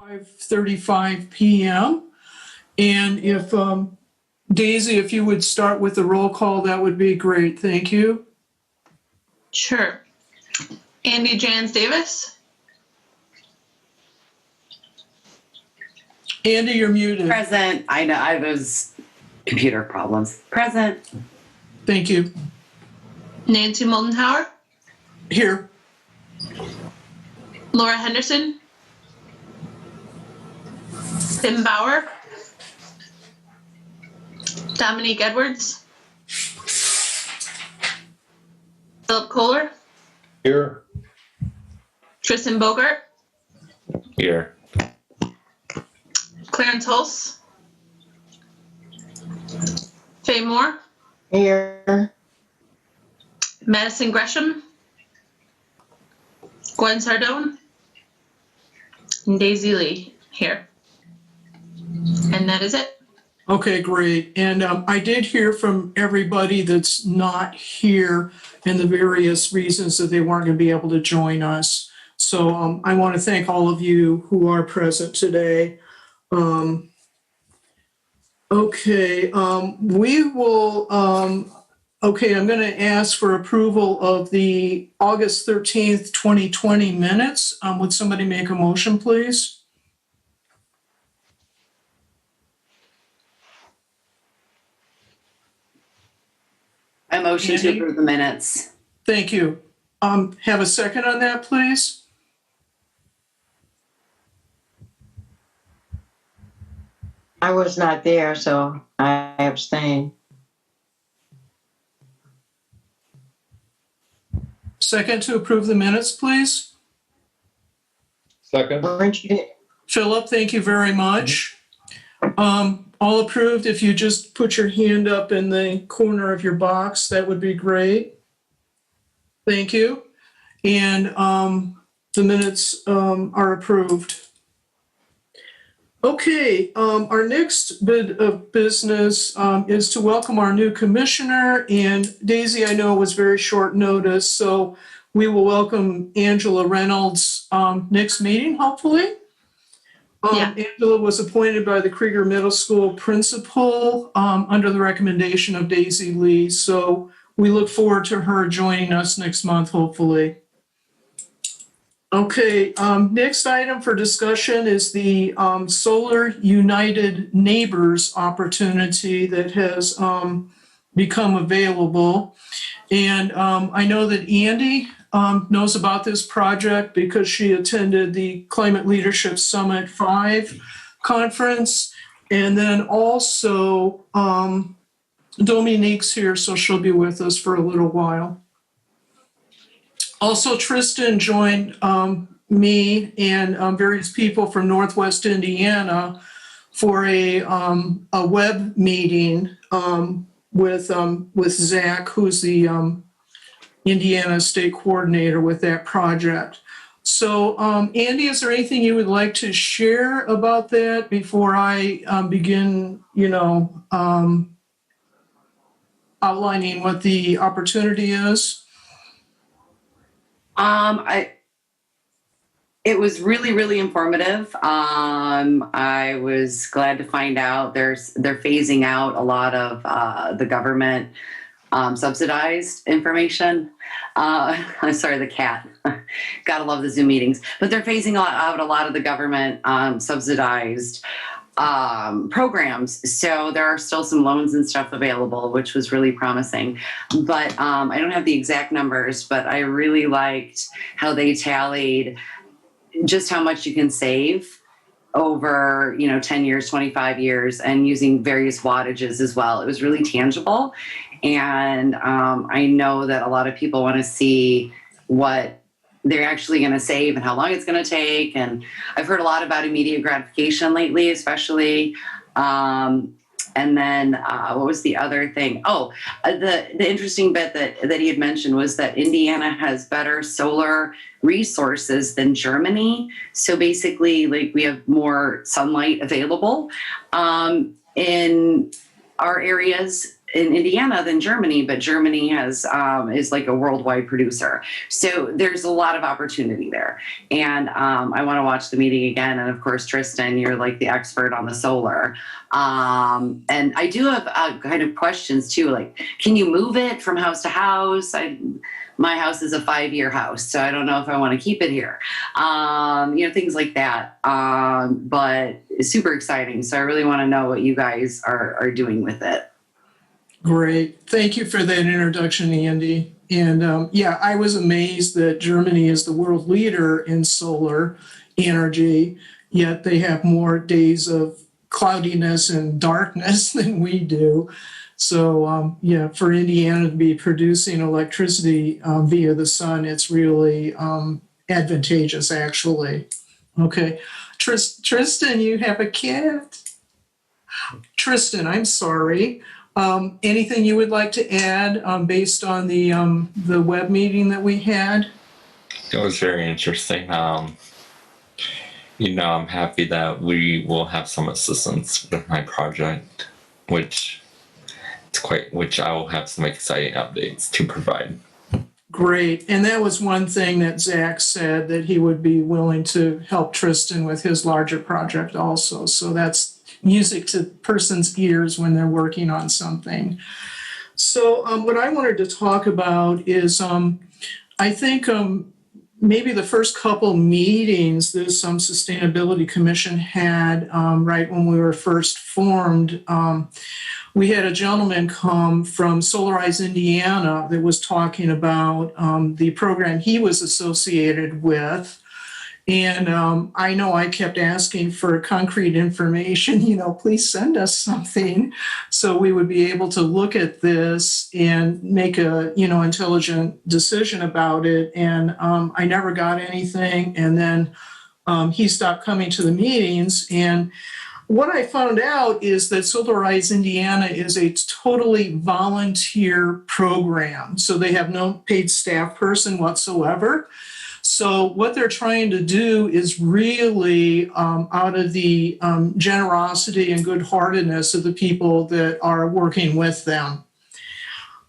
5:35 p.m. And if Daisy, if you would start with the roll call, that would be great. Thank you. Sure. Andy Jans Davis. Andy, you're muted. Present. I know I was computer problems. Present. Thank you. Nancy Moldenhauer. Here. Laura Henderson. Tim Bauer. Dominique Edwards. Philip Kohler. Here. Tristan Bogart. Here. Clarence Hulse. Faye Moore. Here. Madison Gresham. Gwen Sardone. And Daisy Lee here. And that is it. Okay, great. And I did hear from everybody that's not here and the various reasons that they weren't going to be able to join us. So I want to thank all of you who are present today. We will, okay, I'm going to ask for approval of the August 13th, 2020 minutes. Would somebody make a motion, please? I motion to Andy? approve the minutes. Thank you. Have a second on that, please? I was not there, so I abstain. Second to approve the minutes, please? Second. Weren't you there? Philip, thank you very much. All approved, if you just put your hand up in the corner of your box, that would be great. Thank you. And the minutes are approved. Okay, our next bit of business is to welcome our new commissioner. And Daisy, I know it was very short notice, so we will welcome Angela Reynolds next meeting, hopefully. Yeah. Angela was appointed by the Krieger Middle School principal under the recommendation of Daisy Lee. So we look forward to her joining us next month, hopefully. Okay, next item for discussion is the Solar United Neighbors opportunity that has become available. And I know that Andy knows about this project because she attended the Climate Leadership Summit 5 conference. And then also Dominique's here, so she'll be with us for a little while. Also, Tristan joined me and various people from Northwest Indiana for a web meeting with Zach, who's the Indiana State Coordinator with that project. So, Andy, is there anything you would like to share about that before I begin, outlining what the opportunity is? It was really, really informative. I was glad to find out they're phasing out a lot of the government subsidized information. I'm sorry, the cat. Gotta love the Zoom meetings. But they're phasing out a lot of the government subsidized programs. So there are still some loans and stuff available, which was really promising. But I don't have the exact numbers, but I really liked how they tallied just how much you can save over 10 years, 25 years, and using various wattages as well. It was really tangible. And I know that a lot of people want to see what they're actually going to save and how long it's going to take. And I've heard a lot about immediate gratification lately, especially. And then what was the other thing? Oh, the interesting bit that he had mentioned was that Indiana has better solar resources than Germany. So basically, like, we have more sunlight available in our areas in Indiana than Germany, but Germany has is like a worldwide producer. So there's a lot of opportunity there. And I want to watch the meeting again. And of course, Tristan, you're like the expert on the solar. And I do have kind of questions too, like, can you move it from house to house? My house is a 5-year house, so I don't know if I want to keep it here. Things like that. But it's super exciting. So I really want to know what you guys are doing with it. Great. Thank you for that introduction, Andy. And I was amazed that Germany is the world leader in solar energy, yet they have more days of cloudiness and darkness than we do. So, for Indiana to be producing electricity via the sun, it's really advantageous, actually. Okay. Tristan, you have a gift? Tristan, I'm sorry. Anything you would like to add based on the web meeting that we had? It was very interesting. I'm happy that we will have some assistance with my project, which I will have some exciting updates to provide. Great. And that was one thing that Zach said, that he would be willing to help Tristan with his larger project also. So that's music to person's ears when they're working on something. So what I wanted to talk about is I think maybe the first couple meetings this Sustainability Commission had right when we were first formed, we had a gentleman come from Solarize, Indiana, that was talking about the program he was associated with. And I know I kept asking for concrete information, please send us something so we would be able to look at this and make a, intelligent decision about it. And I never got anything. And then he stopped coming to the meetings. And what I found out is that Solarize Indiana is a totally volunteer program. So they have no paid staff person whatsoever. So what they're trying to do is really out of the generosity and good-heartedness of the people that are working with them.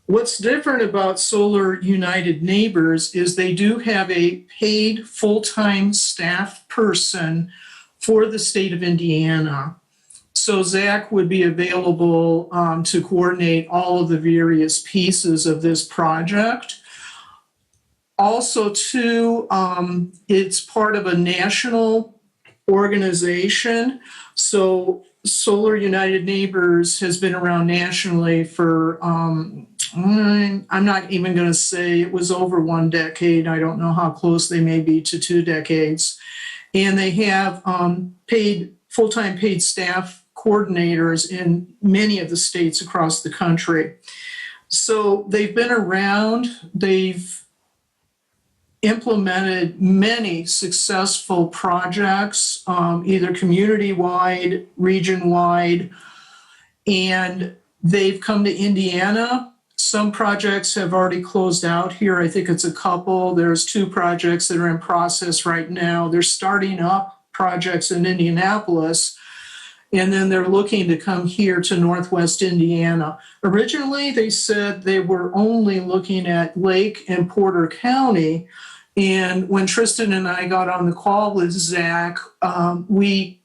What's different about Solar United Neighbors is they do have a paid full-time staff person for the state of Indiana. So Zach would be available to coordinate all of the various pieces of this project. Also, too, it's part of a national organization. So Solar United Neighbors has been around nationally for, I'm not even going to say it was over 1 decade. I don't know how close they may be to 2 decades. And they have full-time paid staff coordinators in many of the states across the country. So they've been around. They've implemented many successful projects, either community-wide, region-wide, and they've come to Indiana. Some projects have already closed out here. I think it's a couple. There's 2 projects that are in process right now. They're starting up projects in Indianapolis, and then they're looking to come here to Northwest Indiana. Originally, they said they were only looking at Lake and Porter County. And when Tristan and I got on the call with Zach, we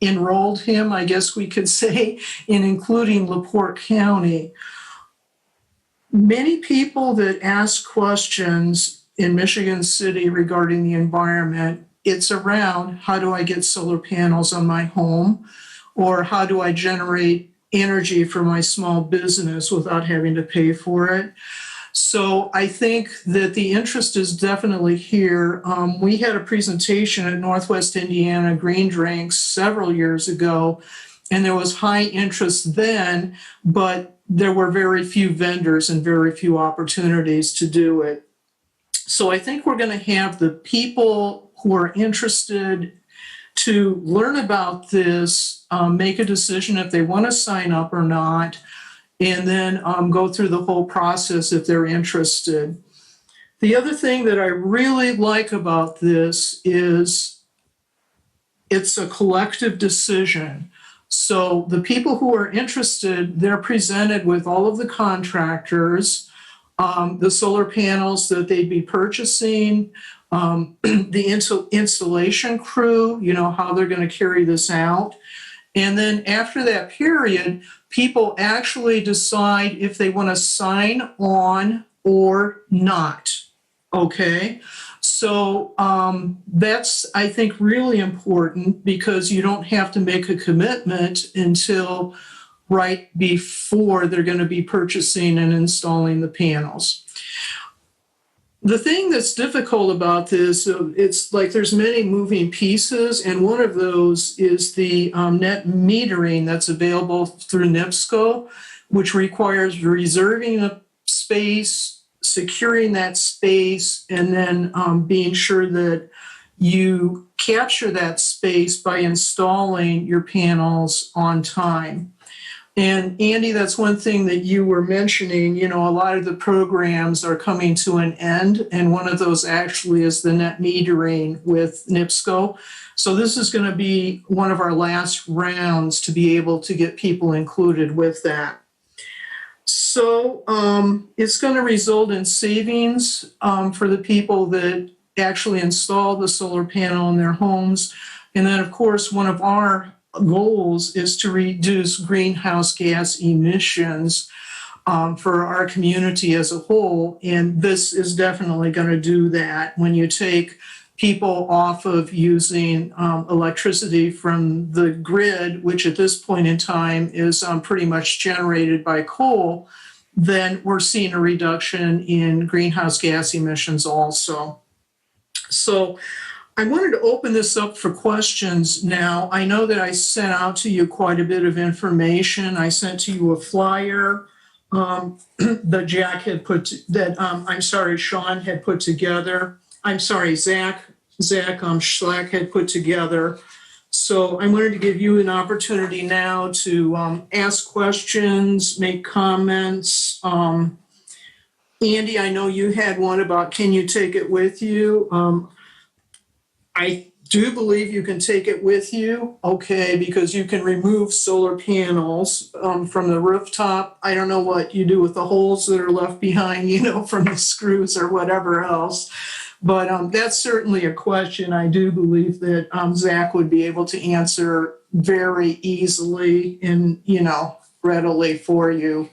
enrolled him, I guess we could say, in including LaPorte County. Many people that ask questions in Michigan City regarding the environment, it's around, how do I get solar panels on my home? Or how do I generate energy for my small business without having to pay for it? So I think that the interest is definitely here. We had a presentation at Northwest Indiana Green Drinks several years ago, and there was high interest then, but there were very few vendors and very few opportunities to do it. So I think we're going to have the people who are interested to learn about this, make a decision if they want to sign up or not, and then go through the whole process if they're interested. The other thing that I really like about this is it's a collective decision. So the people who are interested, they're presented with all of the contractors, the solar panels that they'd be purchasing, the installation crew, how they're going to carry this out. And then after that period, people actually decide if they want to sign on or not. Okay. So that's, I think, really important because you don't have to make a commitment until right before they're going to be purchasing and installing the panels. The thing that's difficult about this, it's like there's many moving pieces, and one of those is the net metering that's available through NIPSCO, which requires reserving a space, securing that space, and then being sure that you capture that space by installing your panels on time. And Andy, that's one thing that you were mentioning, a lot of the programs are coming to an end, and one of those actually is the net metering with NIPSCO. So this is going to be one of our last rounds to be able to get people included with that. So it's going to result in savings for the people that actually install the solar panel in their homes. And then, of course, one of our goals is to reduce greenhouse gas emissions for our community as a whole. And this is definitely going to do that. When you take people off of using electricity from the grid, which at this point in time is pretty much generated by coal, then we're seeing a reduction in greenhouse gas emissions also. So I wanted to open this up for questions now. I know that I sent out to you quite a bit of information. I sent to you a flyer that Jack had Sean had put together. Zach Schlack had put together. So I wanted to give you an opportunity now to ask questions, make comments. Andy, I know you had one about can you take it with you? I do believe you can take it with you, okay, because you can remove solar panels from the rooftop. I don't know what you do with the holes that are left behind, from the screws or whatever else. But that's certainly a question I do believe that Zach would be able to answer very easily and, readily for you.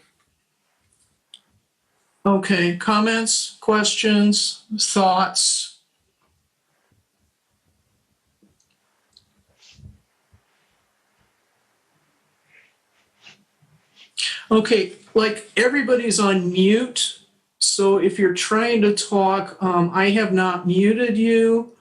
Okay, comments, questions, thoughts? Okay, like everybody's on mute. So if you're trying to talk, I have not muted you.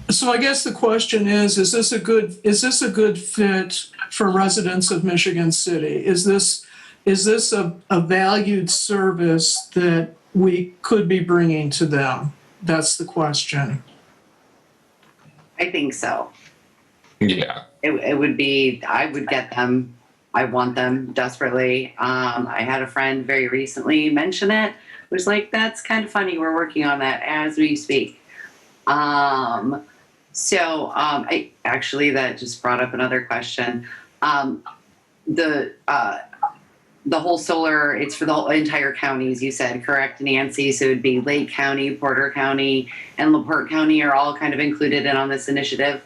So I guess the question is this a good fit for residents of Michigan City? Is this a valued service that we could be bringing to them? That's the question. I think so. Yeah. It would be, I would get them. I want them desperately. I had a friend very recently mention it. Was like, that's kind of funny. We're working on that as we speak. I actually, that just brought up another question. The whole solar, it's for the whole entire counties, you said, correct, Nancy? So it would be Lake County, Porter County, and LaPorte County are all kind of included in on this initiative?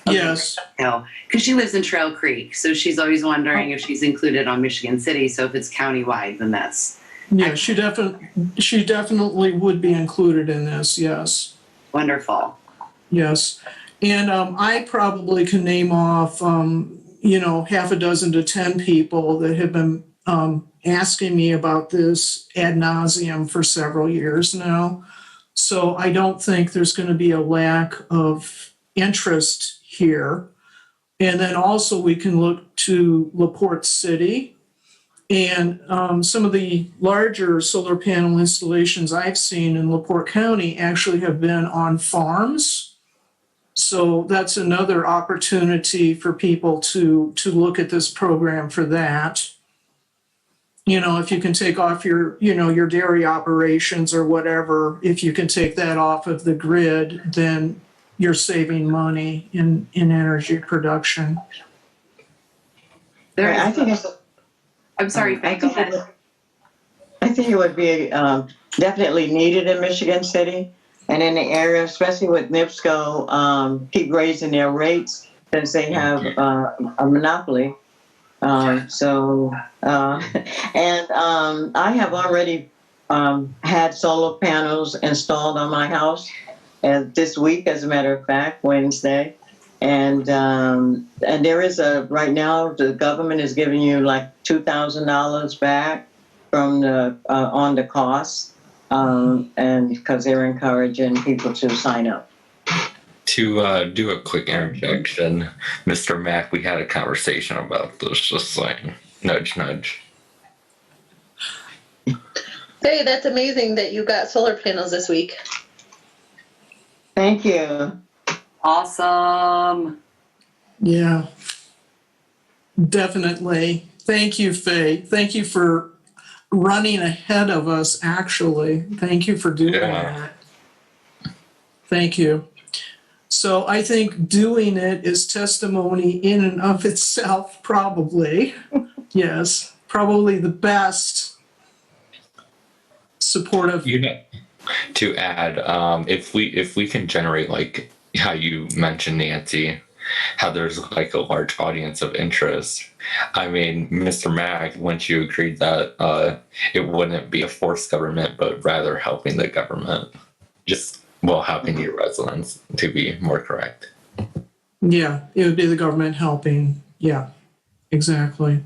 Okay. Yes. No, because she lives in Trail Creek, so she's always wondering if she's included on Michigan City. So if it's countywide, then that's... Yeah, she definitely would be included in this, yes. Wonderful. Yes. And I probably can name off, half a dozen to 10 people that have been asking me about this ad nauseum for several years now. So I don't think there's going to be a lack of interest here. And then also we can look to LaPorte City And some of the larger solar panel installations I've seen in LaPorte County actually have been on farms. So that's another opportunity for people to look at this program for that. You know, if you can take off your, you know, your dairy operations or whatever, if you can take that off of the grid, then you're saving money in energy production. There I is, think it's. I'm sorry, Faye, go ahead. I think it would be definitely needed in Michigan City and in the area, especially with NIPSCO keep raising their rates since they have a monopoly. I have already had solar panels installed on my house this week, as a matter of fact, Wednesday. And there is right now the government is giving you like $2,000 back from on the cost, and because they're encouraging people to sign up. To do a quick interjection, Mr. Mack, we had a conversation about this, just saying. Nudge, nudge. Hey, that's amazing that you got solar panels this week. Thank you. Awesome. Yeah, definitely. Thank you, Faye. Thank you for running ahead of us, actually. Thank you for doing that. Thank you. So I think doing it is testimony in and of itself, probably. Yes, probably the best supportive. You know, to add, if we can generate, like how you mentioned, Nancy, how there's like a large audience of interest. I mean, Mr. Mack, once you agreed that it wouldn't be a forced government, but rather helping the government, helping your residents, to be more correct. Yeah, it would be the government helping. Yeah, exactly.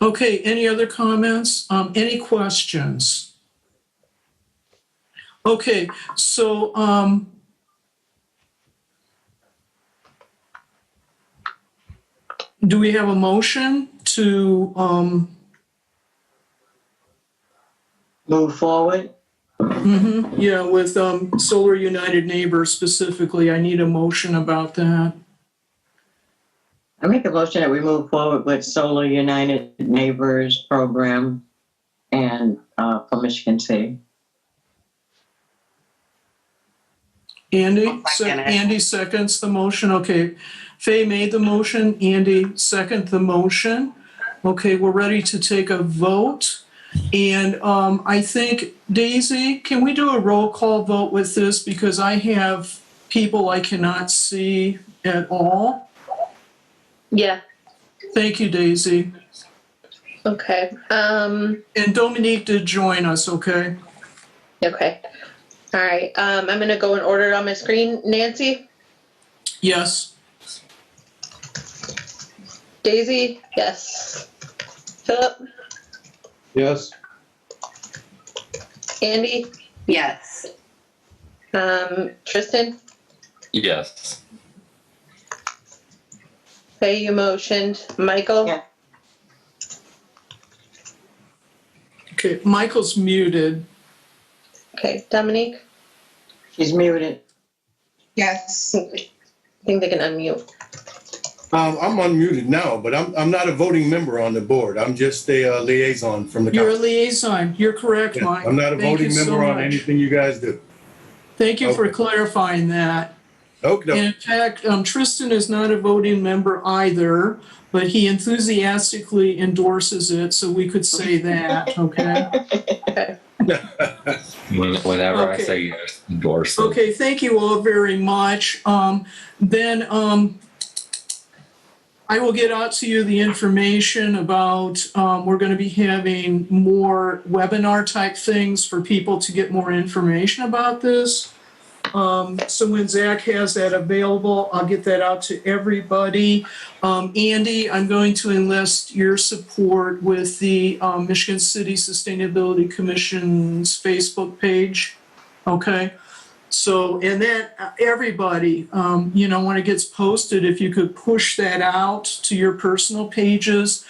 Okay, any other comments? Any questions? Okay, so do we have a motion to Move forward. yeah, with Solar United Neighbors specifically? I need a motion about that. I make a motion that we move forward with Solar United Neighbors program and for Michigan City. Andy, I'll second it. Andy seconds the motion. Okay, Faye made the motion. Andy second the motion. Okay, we're ready to take a vote. And I think, Daisy, can we do a roll call vote with this? Because I have people I cannot see at all. Yeah. Thank you, Daisy. Okay. And Dominique did join us, okay? Okay. All right. I'm going to go in order on my screen. Nancy? Yes. Daisy? Yes. Philip? Yes. Andy? Yes. Tristan? Yes. Faye, you motioned. Michael? Yeah. Okay, Michael's muted. Okay. Dominique? She's muted. Yes. I think they can unmute. I'm unmuted now, but I'm not a voting member on the board. I'm just a liaison from the You're a council. liaison. You're correct, Yeah, Mike. I'm not a Thank you voting so member on much. anything you guys do. Thank you for Okay. clarifying that. Okay. And in fact, Tristan is not a voting member either, but he enthusiastically endorses it, so we could say that, okay? Okay. Whenever I Okay. say yes, endorse it. Okay, thank you all very much. Then I will get out to you the information about, we're going to be having more webinar type things for people to get more information about this. So when Zach has that available, I'll get that out to everybody. Andy, I'm going to enlist your support with the Michigan City Sustainability Commission's Facebook page. Okay. So, and that everybody, when it gets posted, if you could push that out to your personal pages,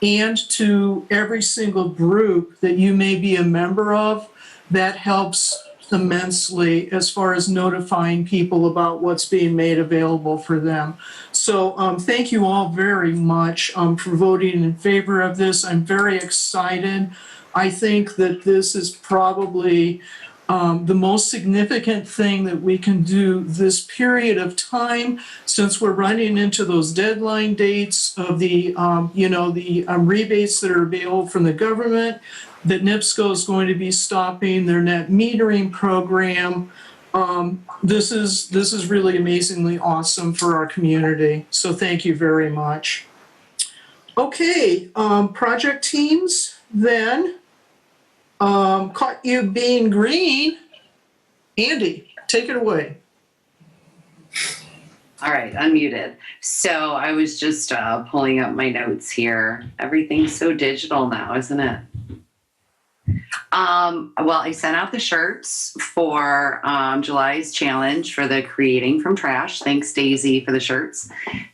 and to every single group that you may be a member of. That helps immensely as far as notifying people about what's being made available for them. So thank you all very much for voting in favor of this. I'm very excited. I think that this is probably the most significant thing that we can do this period of time, since we're running into those deadline dates of the rebates that are available from the government, that NIPSCO is going to be stopping their net metering program. This is really amazingly awesome for our community. So thank you very much. Okay, project teams then. Caught you being green. Andy, take it away. All right, unmuted. So I was just pulling up my notes here. Everything's so digital now, isn't it? Well, I sent out the shirts for July's challenge for the Creating from Trash. Thanks, Daisy, for the shirts.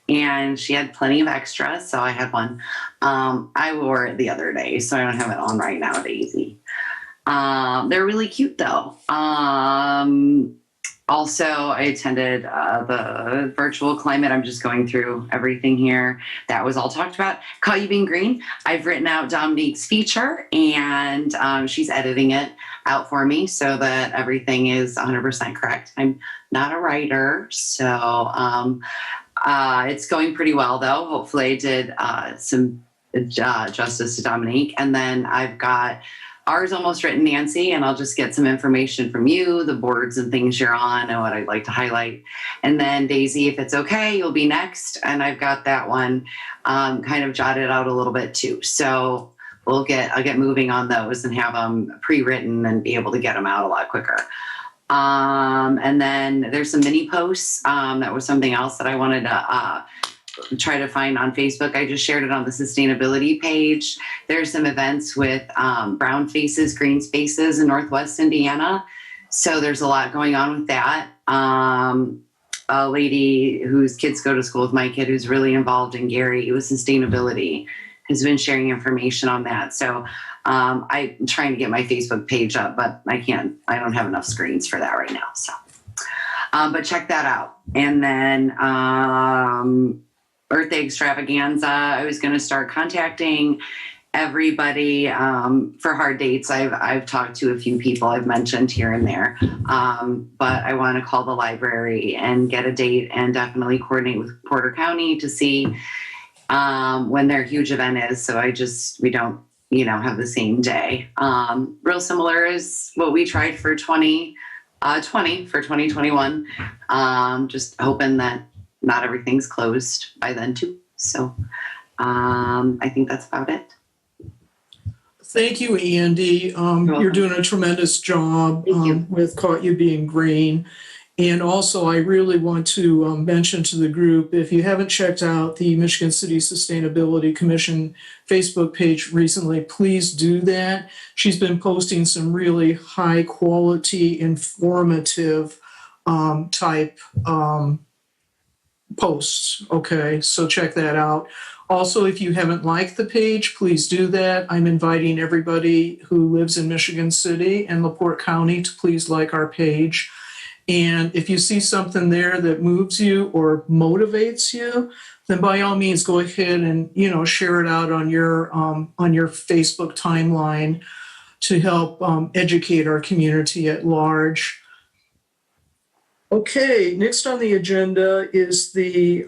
And she had plenty of extras, so I had one. I wore it the other day, so I don't have it on right now, Daisy. They're really cute, though. Also, I attended the virtual climate. I'm just going through everything here. That was all talked about. Caught You Being Green. I've written out Dominique's feature, and she's editing it out for me so that everything is 100% correct. I'm not a writer, so it's going pretty well, though. Hopefully I did some justice to Dominique. And then I've got ours almost written, Nancy, and I'll just get some information from you, the boards and things you're on and what I'd like to highlight. And then Daisy, if it's okay, you'll be next. And I've got that one kind of jotted out a little bit too. So I'll get moving on those and have them pre-written and be able to get them out a lot quicker. And then there's some mini posts. That was something else that I wanted to try to find on Facebook. I just shared it on the sustainability page. There's some events with Brown Faces, Green Spaces in Northwest Indiana. So there's a lot going on with that. A lady whose kids go to school with my kid who's really involved in Gary with sustainability has been sharing information on that. So I'm trying to get my Facebook page up, but I don't have enough screens for that right now. So, but check that out. And then Earth Day Extravaganza, I was going to start contacting everybody for hard dates. I've talked to a few people I've mentioned here and there, but I want to call the library and get a date and definitely coordinate with Porter County to see when their huge event is. So we don't, have the same day. Real similar is what we tried for 2021. Just hoping that not everything's closed by then too. So I think that's about it. Thank you, Andy. You're doing a tremendous job with Caught You Being Green. And also, I really want to mention to the group, if you haven't checked out the Michigan City Sustainability Commission Facebook page recently, please do that. She's been posting some really high quality, informative type posts. Okay, so check that out. Also, if you haven't liked the page, please do that. I'm inviting everybody who lives in Michigan City and LaPorte County to please like our page. And if you see something there that moves you or motivates you, then by all means go ahead and share it out on your Facebook timeline to help educate our community at large. Okay, next on the agenda is the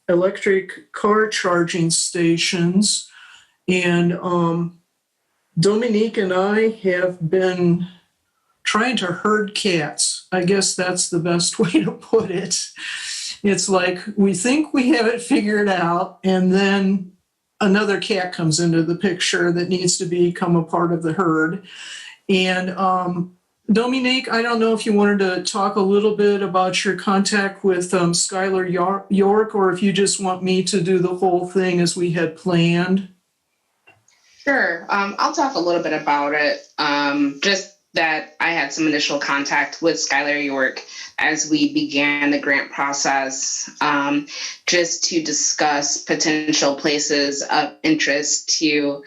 electric car charging stations. And Dominique and I have been trying to herd cats. I guess that's the best way to put it. It's like we think we have it figured out, and then another cat comes into the picture that needs to become a part of the herd. And Dominique, I don't know if you wanted to talk a little bit about your contact with Skylar York, or if you just want me to do the whole thing as we had planned. Sure. I'll talk a little bit about it. Just that I had some initial contact with Skylar York as we began the grant process, just to discuss potential places of interest to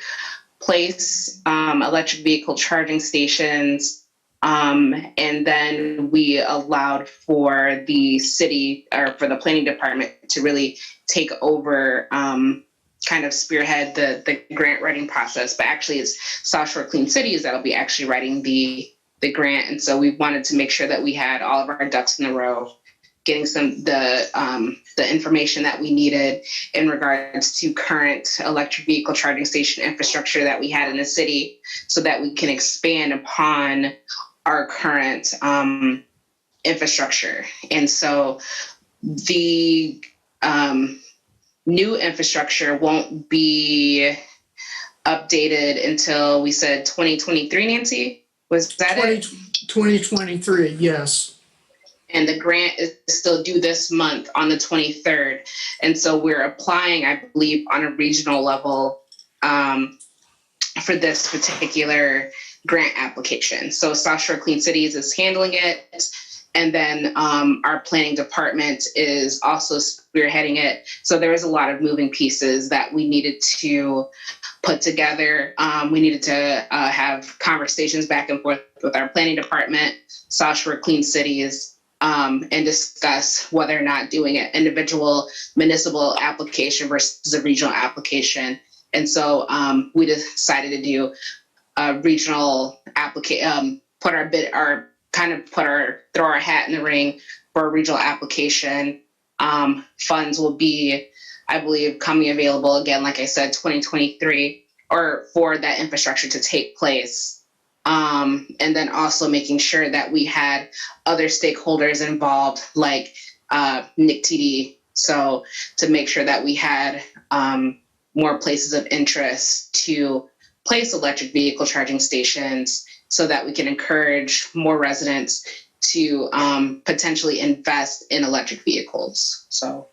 place electric vehicle charging stations. And then we allowed for the city or for the planning department to really take over, kind of spearhead the grant writing process. But actually it's South Shore Clean Cities that'll be actually writing the grant. And so we wanted to make sure that we had all of our ducks in a row, getting the information that we needed in regards to current electric vehicle charging station infrastructure that we had in the city, so that we can expand upon our current infrastructure. And so the new infrastructure won't be updated until we said 2023, Nancy? Was that it? 2023, yes. And the grant is still due this month on the 23rd. And so we're applying, I believe, on a regional level for this particular grant application. So South Shore Clean Cities is handling it. And then our planning department is also spearheading it. So there was a lot of moving pieces that we needed to put together. We needed to have conversations back and forth with our planning department, South Shore Clean Cities, and discuss whether or not doing an individual municipal application versus a regional application. And so we decided to do a regional application, throw our hat in the ring for a regional application. Funds will be, I believe, coming available again, like I said, 2023, or for that infrastructure to take place. And then also making sure that we had other stakeholders involved, like NICTD. So to make sure that we had more places of interest to place electric vehicle charging stations, so that we can encourage more residents to potentially invest in electric vehicles, so,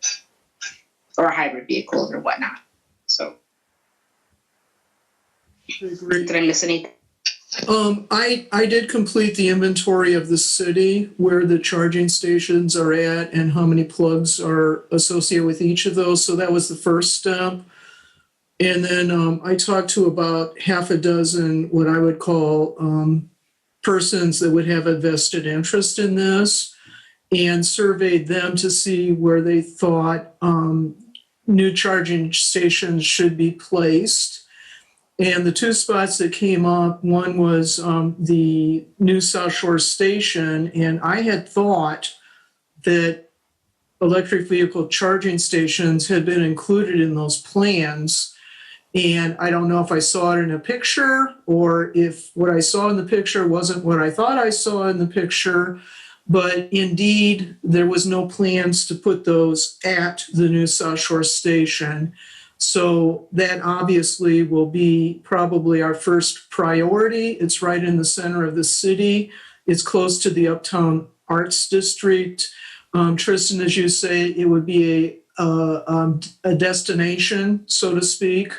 or hybrid vehicles or whatnot. So, did I miss anything? I did complete the inventory of the city, where the charging stations are at and how many plugs are associated with each of those. So that was the first step. And then I talked to about half a dozen what I would call persons that would have a vested interest in this, and surveyed them to see where they thought new charging stations should be placed. And the two spots that came up, one was the new South Shore station, and I had thought that electric vehicle charging stations had been included in those plans. And I don't know if I saw it in a picture, or if what I saw in the picture wasn't what I thought I saw in the picture. But indeed, there was no plans to put those at the new South Shore station. So that obviously will be probably our first priority. It's right in the center of the city. It's close to the Uptown Arts District. Tristan, as you say, it would be a destination, so to speak.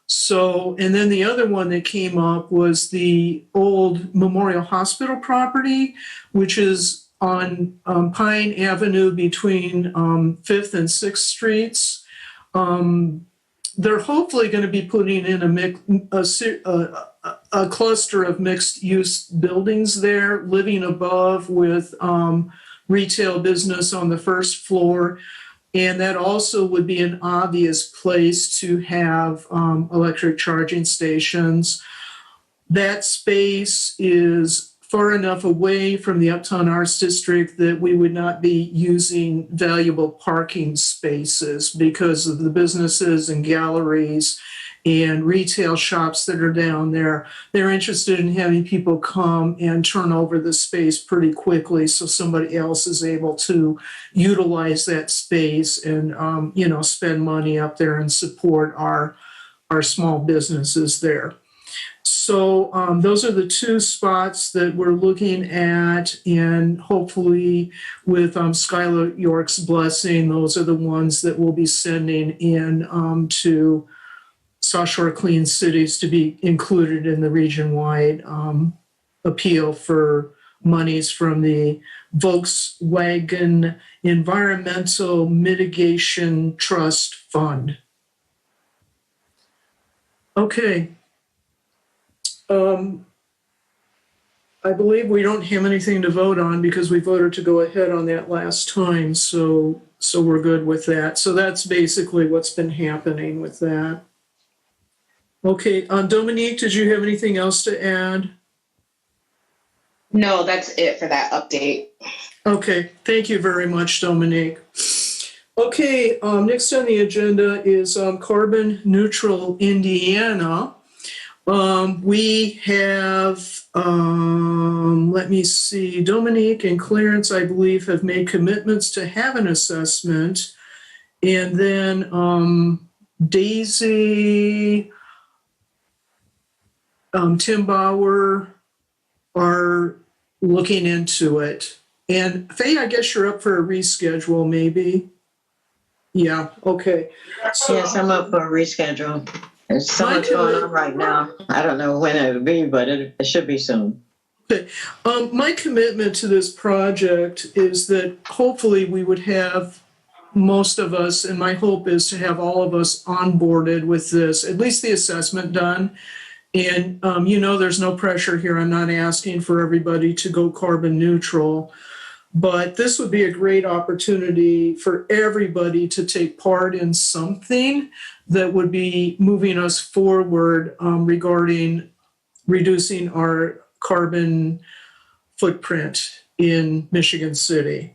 So, and then the other one that came up was the old Memorial Hospital property, which is on Pine Avenue between 5th and 6th Streets. They're hopefully going to be putting in a cluster of mixed-use buildings there, living above with retail business on the first floor. And that also would be an obvious place to have electric charging stations. That space is far enough away from the Uptown Arts District that we would not be using valuable parking spaces because of the businesses and galleries and retail shops that are down there. They're interested in having people come and turn over the space pretty quickly so somebody else is able to utilize that space and, spend money up there and support our small businesses there. So those are the two spots that we're looking at, and hopefully with Skylar York's blessing, those are the ones that we'll be sending in to South Shore Clean Cities to be included in the region-wide appeal for monies from the Volkswagen Environmental Mitigation Trust Fund. Okay. I believe we don't have anything to vote on because we voted to go ahead on that last time, so we're good with that. So that's basically what's been happening with that. Okay, Dominique, did you have anything else to add? No, that's it for that update. Okay, thank you very much, Dominique. Okay, next on the agenda is Carbon Neutral Indiana. We have, let me see, Dominique and Clarence, I believe, have made commitments to have an assessment. And then Daisy, Tim Bauer are looking into it. And Faye, I guess you're up for a reschedule, maybe? Yeah, okay. So, Yes, I'm up for a reschedule. There's so much going on right now. I don't know when it'll be, but it should be soon. okay. My commitment to this project is that hopefully we would have most of us, and my hope is to have all of us onboarded with this, at least the assessment done. And there's no pressure here. I'm not asking for everybody to go carbon neutral. But this would be a great opportunity for everybody to take part in something that would be moving us forward regarding reducing our carbon footprint in Michigan City.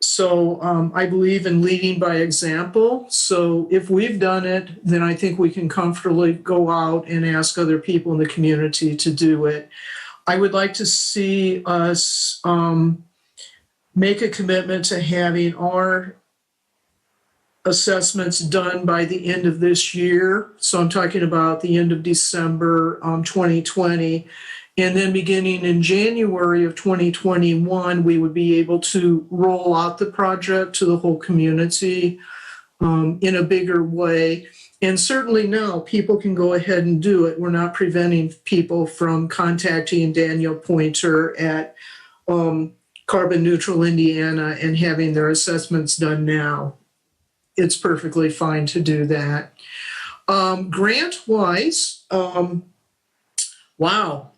So I believe in leading by example. So if we've done it, then I think we can comfortably go out and ask other people in the community to do it. I would like to see us make a commitment to having our assessments done by the end of this year. So I'm talking about the end of December 2020. And then beginning in January of 2021, we would be able to roll out the project to the whole community in a bigger way. And certainly now people can go ahead and do it. We're not preventing people from contacting Daniel Pointer at Carbon Neutral Indiana and having their assessments done now. It's perfectly fine to do that. Grant-wise, wow,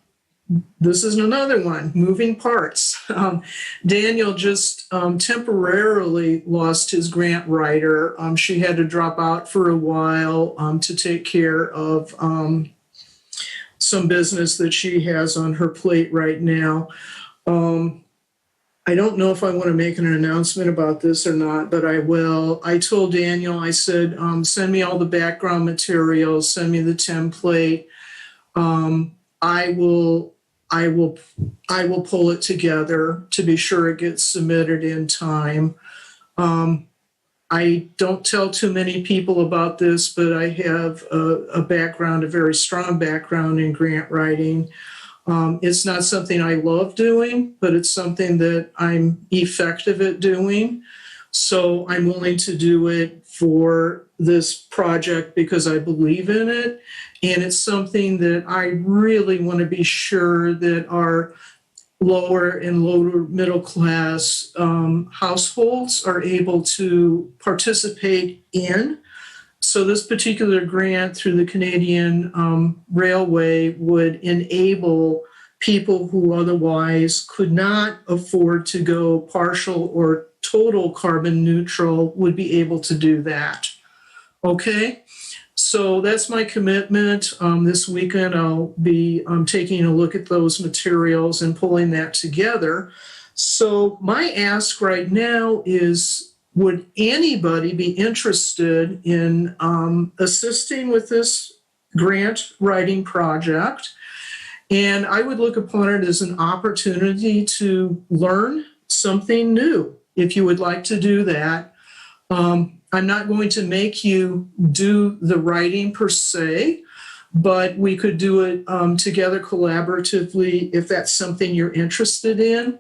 this is another one, moving parts. Daniel just temporarily lost his grant writer. She had to drop out for a while to take care of some business that she has on her plate right now. I don't know if I want to make an announcement about this or not, but I will. I told Daniel, I said, send me all the background materials, send me the template. I will pull it together to be sure it gets submitted in time. I don't tell too many people about this, but I have a background, a very strong background in grant writing. It's not something I love doing, but it's something that I'm effective at doing. So I'm willing to do it for this project because I believe in it. And it's something that I really want to be sure that our lower and lower middle class households are able to participate in. So this particular grant through the Canadian Railway would enable people who otherwise could not afford to go partial or total carbon neutral would be able to do that. Okay, so that's my commitment. This weekend I'll be taking a look at those materials and pulling that together. So my ask right now is, would anybody be interested in assisting with this grant writing project? And I would look upon it as an opportunity to learn something new. If you would like to do that, I'm not going to make you do the writing per se, but we could do it together collaboratively if that's something you're interested in.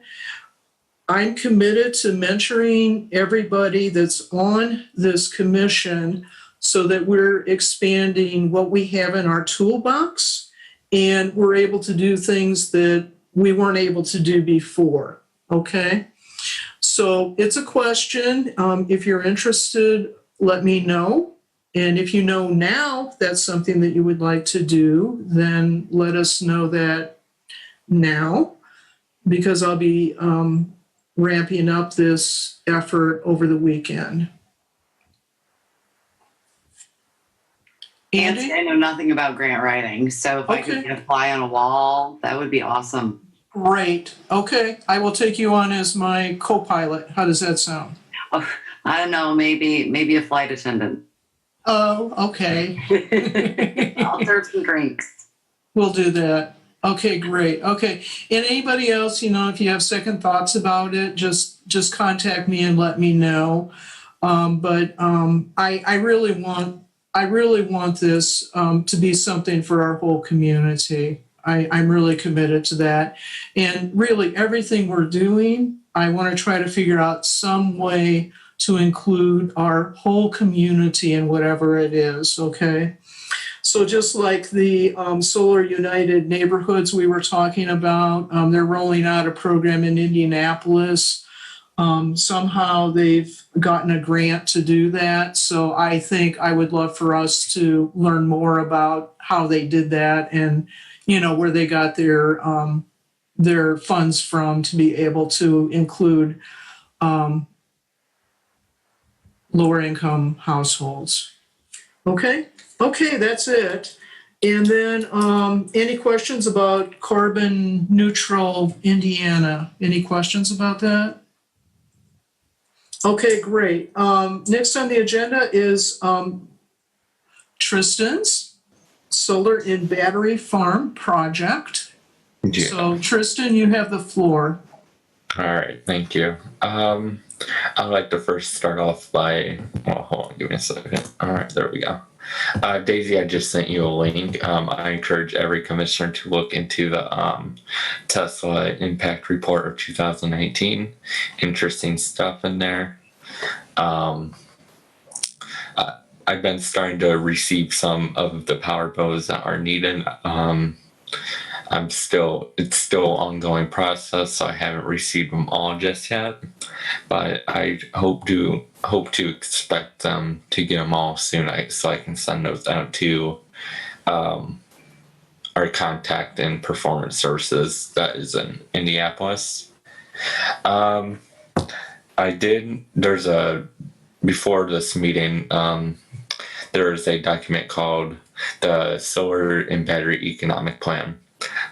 I'm committed to mentoring everybody that's on this commission so that we're expanding what we have in our toolbox and we're able to do things that we weren't able to do before. Okay. So it's a question. If you're interested, let me know. And if you know now that's something that you would like to do, then let us know that now, because I'll be ramping up this effort over the weekend. Nancy, Andy? I know nothing about grant writing, so if I could Okay. get a fly on a wall, that would be awesome. Great. Okay. I will take you on as my co-pilot. How does that sound? Oh, I don't know, maybe a flight attendant. Oh, okay. I'll serve some drinks. We'll do that. Okay, great. Okay. And anybody else, if you have second thoughts about it, just contact me and let me know. I really want this to be something for our whole community. I'm really committed to that. And really everything we're doing, I want to try to figure out some way to include our whole community in whatever it is, okay? So just like the Solar United Neighborhoods we were talking about, they're rolling out a program in Indianapolis. Somehow they've gotten a grant to do that. So I think I would love for us to learn more about how they did that and, where they got their funds from to be able to include lower income households. Okay, that's it. And then any questions about carbon neutral Indiana? Any questions about that? Okay, great. Next on the agenda is Tristan's Solar and Battery Farm project. Yeah. So Tristan, you have the floor. All right, thank you. I'd like to first start off by, hold on, give me a second. All right, there we go. Daisy, I just sent you a link. I encourage every commissioner to look into the Tesla Impact Report of 2019. Interesting stuff in there. I've been starting to receive some of the power bills that are needed. It's still an ongoing process, so I haven't received them all just yet. But I hope to expect them to get them all soon, so I can send those out to our contact in Performance Services that is in Indianapolis. Before this meeting, there is a document called the Solar and Battery Economic Plan.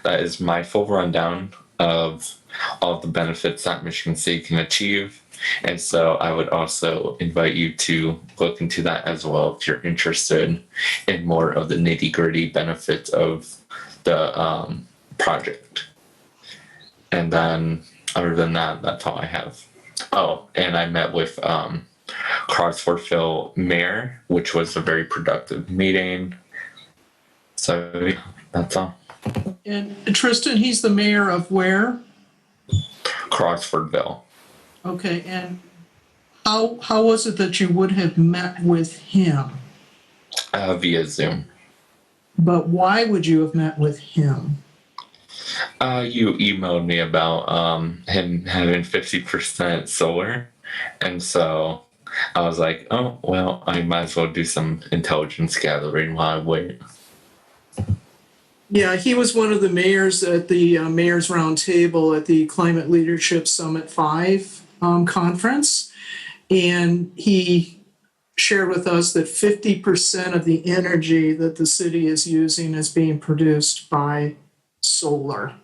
That is my full rundown of all the benefits that Michigan State can achieve. And so I would also invite you to look into that as well if you're interested in more of the nitty-gritty benefits of the project. And then other than that, that's all I have. Oh, and I met with Crossfordville Mayor, which was a very productive meeting. So that's all. And Tristan, he's the mayor of where? Crossfordville. Okay, and how was it that you would have met with him? Via Zoom. But why would you have met with him? You emailed me about him having 50% solar, and so I was like, oh, well, I might as well do some intelligence gathering while I wait. Yeah, he was one of the mayors at the Mayor's Roundtable at the Climate Leadership Summit 5 conference. And he shared with us that 50% of the energy that the city is using is being produced by solar.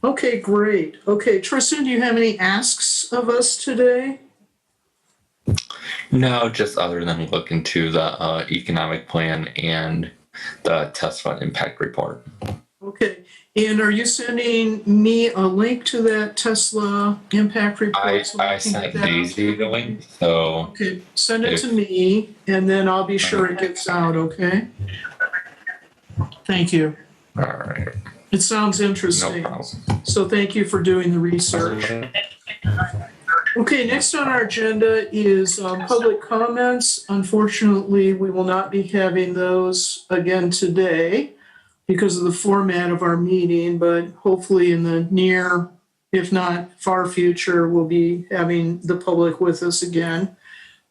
Okay, great. Okay, Tristan, do you have any asks of us today? No, just other than look into the economic plan and the Tesla impact report. Okay, and are you sending me a link to that Tesla impact report? so I can sent get that out? Daisy the link, so Okay, send it to me, and then I'll be sure it gets out, okay? Thank you. all right, It sounds no interesting. problem. So thank you for doing the research. Okay, next on our agenda is public comments. Unfortunately, we will not be having those again today. because of the format of our meeting, but hopefully in the near, if not far future, we'll be having the public with us again,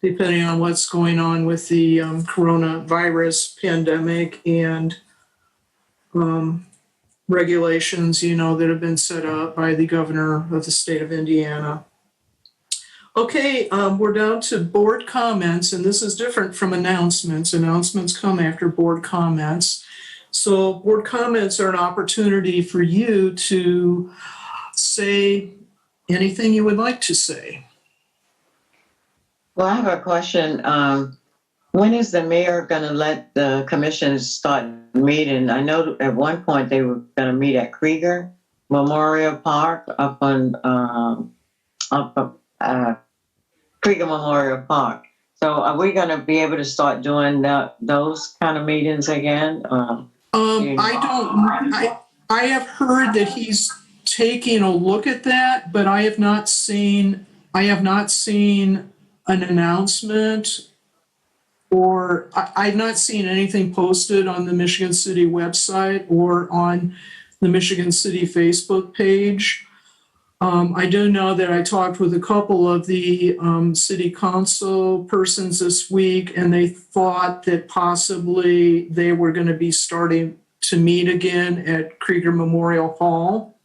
depending on what's going on with the coronavirus pandemic and regulations, that have been set up by the governor of the state of Indiana. Okay, we're down to board comments, and this is different from announcements. Announcements come after board comments. So board comments are an opportunity for you to say anything you would like to say. Well, I have a question. When is the mayor going to let the commissioners start meeting? I know at one point they were going to meet at Krieger Memorial Park up on Krieger Memorial Park. So are we going to be able to start doing those kind of meetings again? I have heard that he's taking a look at that, but I have not seen an announcement, or I've not seen anything posted on the Michigan City website or on the Michigan City Facebook page. I do know that I talked with a couple of the city council persons this week, and they thought that possibly they were going to be starting to meet again at Krieger Memorial Hall.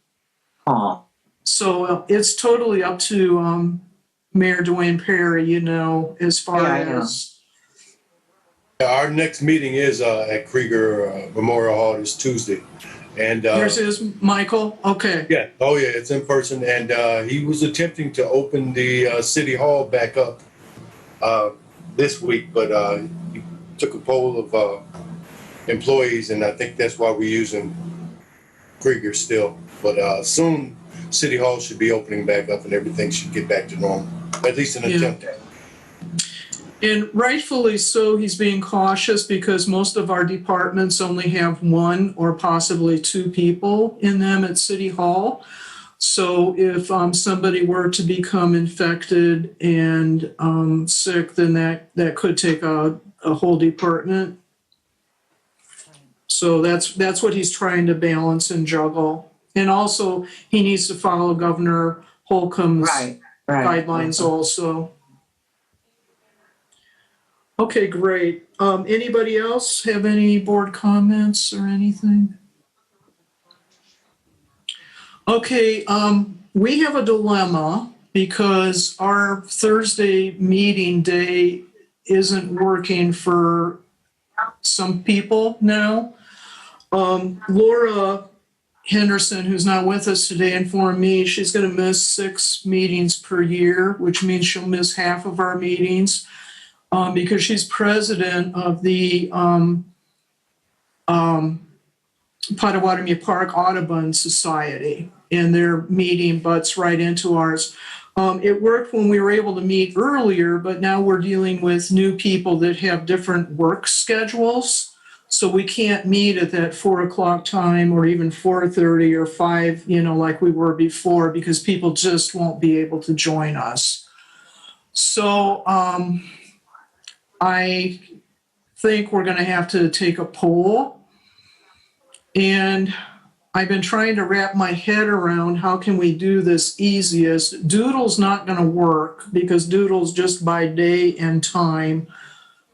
So it's totally up to Mayor Dwayne Perry, as far as... Our next meeting is at Krieger Memorial Hall this Tuesday. And yours is, Michael? Okay. Yeah. Oh, yeah. It's in person. And he was attempting to open the city hall back up this week, but he took a poll of employees, and I think that's why we're using Krieger still. But soon, city hall should be opening back up, and everything should get back to normal. At least an attempt at it. And rightfully so, he's being cautious because most of our departments only have one or possibly two people in them at City Hall. So if somebody were to become infected and sick, then that could take a whole department. So that's what he's trying to balance and juggle. And also, he needs to follow Governor Holcomb's guidelines also. Okay, great. Anybody else have any board comments or anything? Okay, we have a dilemma because our Thursday meeting day isn't working for some people now. Laura Henderson, who's not with us today, informed me she's going to miss 6 meetings per year, which means she'll miss half of our meetings. Because she's president of the Potawatomi Park Audubon Society, and their meeting butts right into ours. It worked when we were able to meet earlier, but now we're dealing with new people that have different work schedules. So we can't meet at that 4 o'clock time or even 4:30 or 5, like we were before, because people just won't be able to join us. So, I think we're going to have to take a poll, and I've been trying to wrap my head around how can we do this easiest. Doodle's not going to work because Doodle's just by day and time,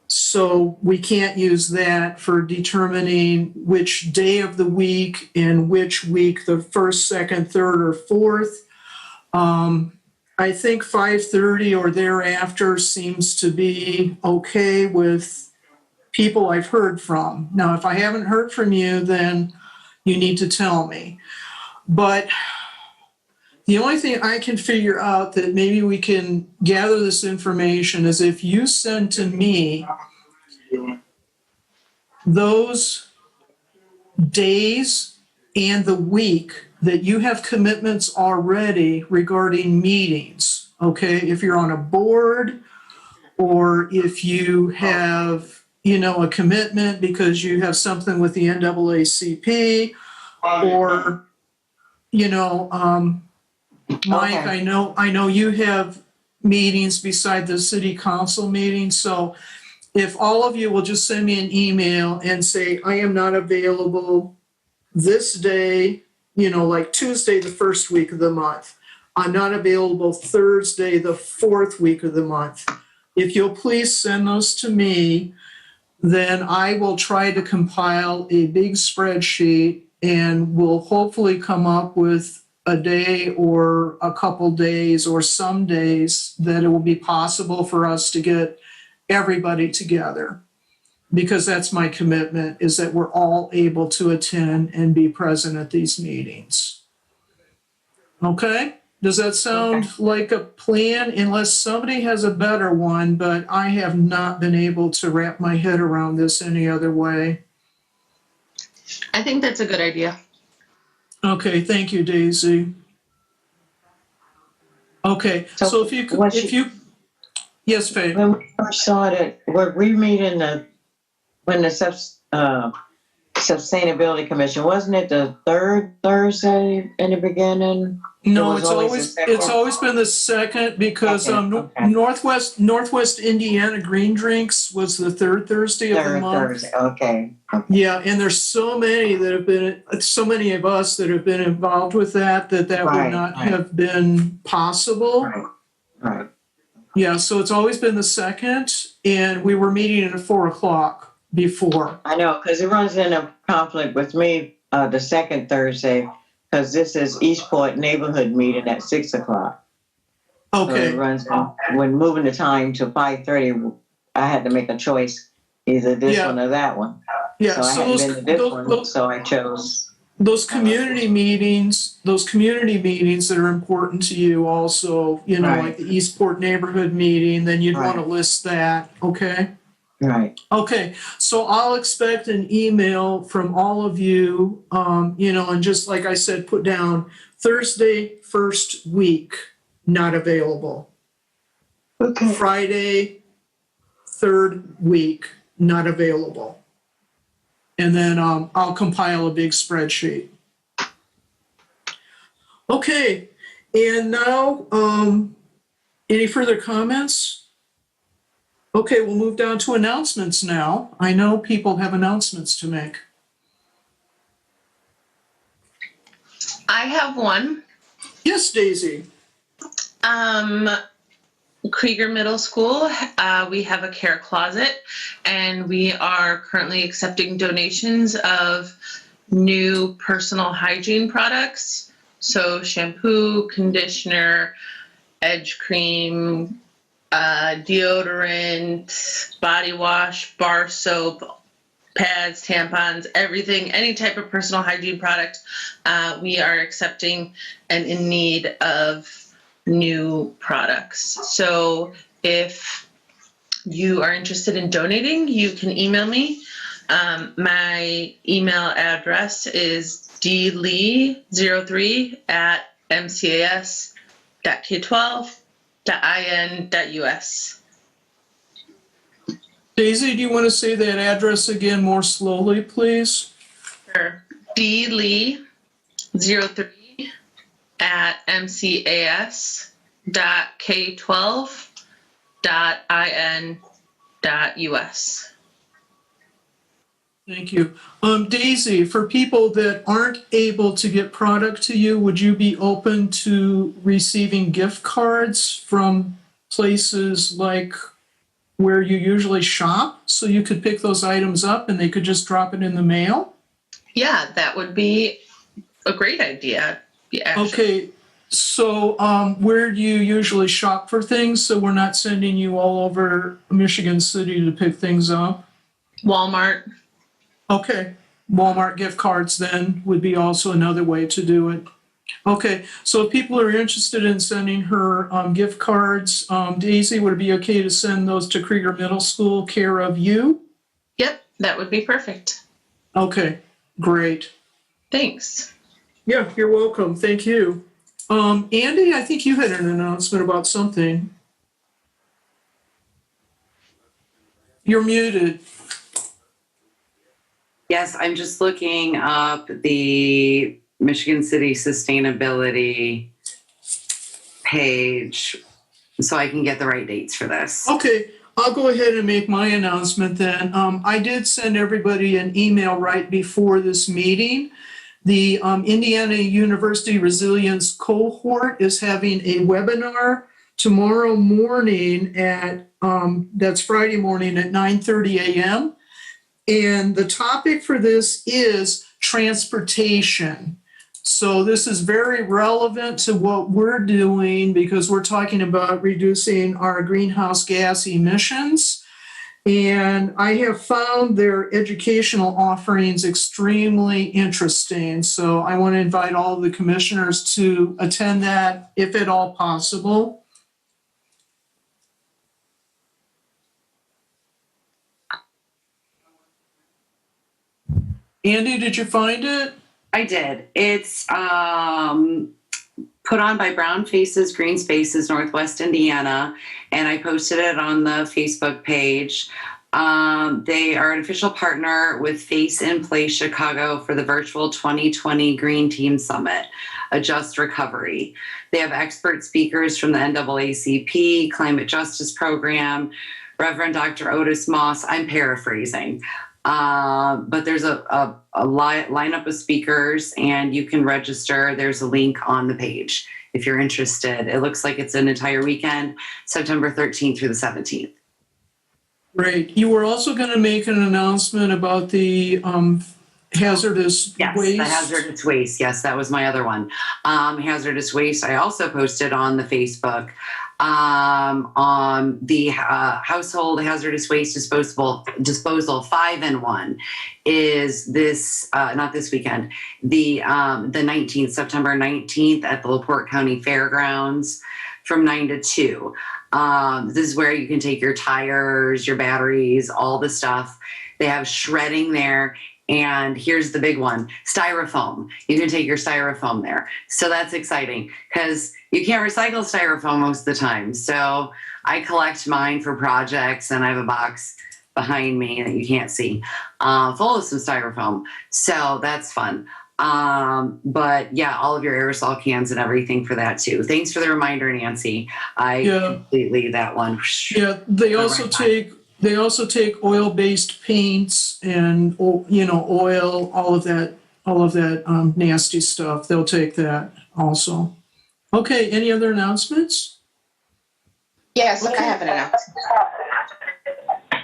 so we can't use that for determining which day of the week and which week, the first, second, third, or fourth. I think 5:30 or thereafter seems to be okay with people I've heard from. Now, if I haven't heard from you, then you need to tell me. But the only thing I can figure out that maybe we can gather this information is if you send to me those days and the week that you have commitments already regarding meetings, okay? If you're on a board or if you have, a commitment because you have something with the NAACP or, Mike, Okay. I know you have meetings beside the city council meeting. So if all of you will just send me an email and say, I am not available this day, like Tuesday, the first week of the month. I'm not available Thursday, the fourth week of the month. If you'll please send those to me, then I will try to compile a big spreadsheet and we'll hopefully come up with a day or a couple days or some days that it will be possible for us to get everybody together. Because that's my commitment, is that we're all able to attend and be present at these meetings. Okay? Does that sound like a plan? Unless somebody has a better one, but I have not been able to wrap my head around this any other way. I think that's a good idea. Okay, thank you, Daisy. Okay, so if you, yes, Faye. When we first saw it, were we meeting when the Sustainability Commission, wasn't it the third Thursday in the beginning? No, It was it's always been the second because Okay. Northwest Indiana Green Drinks was the third Thursday of the month. Thursday, okay. Yeah, and there's so many of us that have been involved with that would not have been possible. Right. Yeah, so it's always been the second, and we were meeting at 4:00 before. I know, because it runs in a conflict with me the second Thursday, because this is Eastport neighborhood meeting at 6:00. So Okay, it runs in, when moving the time to 5:30, I had to make a choice, either this Yeah. one or that one. yeah, So I so hadn't been to this one, so I chose. those community meetings that are important to you also, Right. like the Eastport neighborhood meeting, then you'd want to Right. list that, okay? Right. Okay, so I'll expect an email from all of you, and just like I said, put down Thursday, first week, not available. Okay. Friday, third week, not available. And then I'll compile a big spreadsheet. Okay, and now, any further comments? Okay, we'll move down to announcements now. I know people have announcements to make. I have one. Yes, Daisy. Krieger Middle School, we have a care closet, and we are currently accepting donations of new personal hygiene products. So shampoo, conditioner, edge cream, deodorant, body wash, bar soap, pads, tampons, everything, any type of personal hygiene product. We are accepting and in need of new products. So if you are interested in donating, you can email me. My email address is dlee03@mcas.k12.in.us. Daisy, do you want to say that address again more slowly, please? Sure. dlee03@mcas.k12.in.us. Thank you. Daisy, for people that aren't able to get product to you, would you be open to receiving gift cards from places like where you usually shop so you could pick those items up and they could just drop it in the mail? Yeah, that would be a great idea. Yeah, actually. Okay, so where do you usually shop for things so we're not sending you all over Michigan City to pick things up? Walmart. Okay, Walmart gift cards then would be also another way to do it. Okay, so if people are interested in sending her gift cards, Daisy, would it be okay to send those to Krieger Middle School, care of you? Yep, that would be perfect. Okay, great. Thanks. Yeah, you're welcome. Thank you. Andy, I think you had an announcement about something. You're muted. Yes, I'm just looking up the Michigan City Sustainability page so I can get the right dates for this. Okay, I'll go ahead and make my announcement then. I did send everybody an email right before this meeting, The Indiana University Resilience Cohort is having a webinar tomorrow morning that's Friday morning at 9:30 a.m. And the topic for this is transportation. So this is very relevant to what we're doing because we're talking about reducing our greenhouse gas emissions. And I have found their educational offerings extremely interesting. So I want to invite all of the commissioners to attend that if at all possible. Andy, did you find it? I did. It's put on by Brown Faces, Green Spaces, Northwest Indiana, and I posted it on the Facebook page. They are an official partner with Face in Place Chicago for the virtual 2020 Green Team Summit, A Just Recovery. They have expert speakers from the NAACP, Climate Justice Program, Reverend Dr. Otis Moss. I'm paraphrasing. But there's a lineup of speakers and you can register. There's a link on the page if you're interested. It looks like it's an entire weekend, September 13th through the 17th. Great. You were also going to make an announcement about the hazardous Yes, waste. the hazardous waste. Yes, that was my other one. Hazardous waste. I also posted on the Facebook on the household hazardous waste disposal 5-in-1 is this not this weekend, the 19th, September 19th at the LaPorte County Fairgrounds from 9 to 2. This is where you can take your tires, your batteries, all the stuff. They have shredding there. And here's the big one, styrofoam. You can take your styrofoam there. So that's exciting because you can't recycle styrofoam most of the time. So I collect mine for projects and I have a box behind me that you can't see full of some styrofoam. So that's fun. But yeah, all of your aerosol cans and everything for that too. Thanks for the reminder, Nancy. I completely that one. Yeah, they also take oil-based paints and oil, all of that nasty stuff. They'll take that also. Okay, any other announcements? Yes, I have an announcement.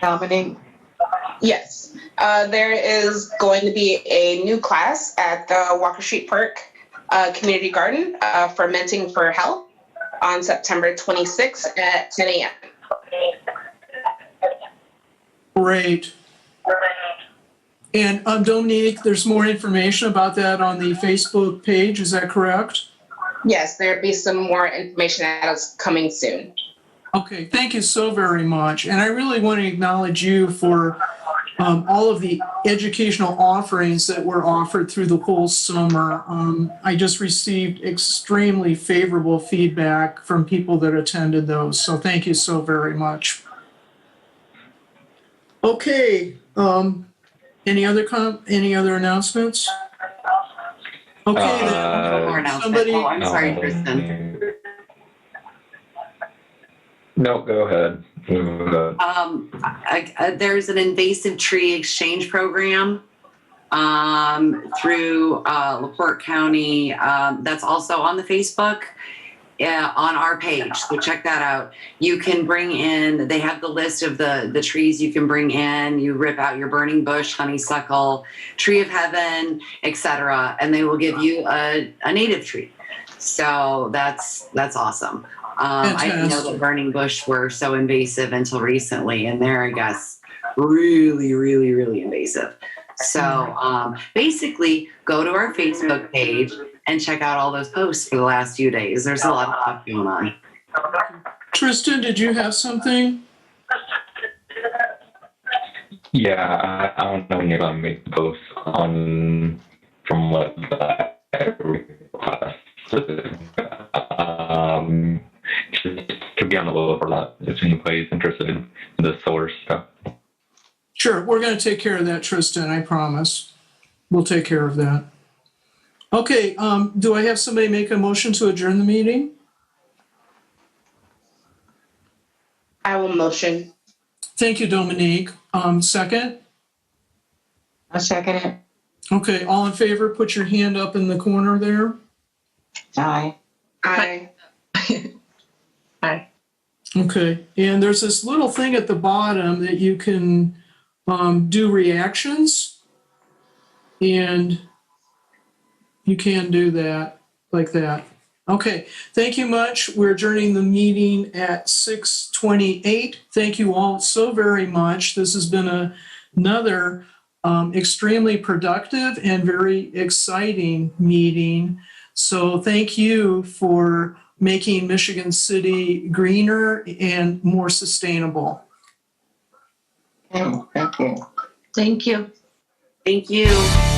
Dominique? Yes. There is going to be a new class at the Walker Street Park Community Garden, Fermenting for Health, on September 26th at 10 a.m. Great. And Dominique, there's more information about that on the Facebook page. Is that correct? Yes, there'll be some more information that is coming soon. Okay, thank you so very much. And I really want to acknowledge you for all of the educational offerings that were offered through the whole summer. I just received extremely favorable feedback from people that attended those. So thank you so very much. Okay, any other announcements? Okay, then somebody. Oh, I'm sorry, Tristan. No, go ahead. There's an invasive tree exchange program through LaPorte County. That's also on the Facebook on our page. So check that out. You can bring in, they have the list of the trees you can bring in. You rip out your burning bush, honeysuckle, tree of heaven, etc., and they will give you a native tree. So that's awesome. I didn't know that burning bush were so invasive until recently, and they're, I guess, really, really, really invasive. So basically, go to our Facebook page and check out all those posts for the last few days. There's a lot of stuff going on. Tristan, did you have something? Yeah, I don't know when you're going to make the post on from what I requested. To be on the low for that if anybody's interested in the solar stuff. Sure, we're going to take care of that, Tristan, I promise. We'll take care of that. Okay, do I have somebody make a motion to adjourn the meeting? I will motion. Thank you, Dominique. Second? I second it. Okay, all in favor, put your hand up in the corner there. Aye. Aye. Aye. Okay, and there's this little thing at the bottom that you can do reactions, and you can do that like that. Okay, thank you much. We're adjourning the meeting at 6:28. Thank you all so very much. This has been another extremely productive and very exciting meeting. So thank you for making Michigan City greener and more sustainable. Okay, thank you. Thank you. Thank you.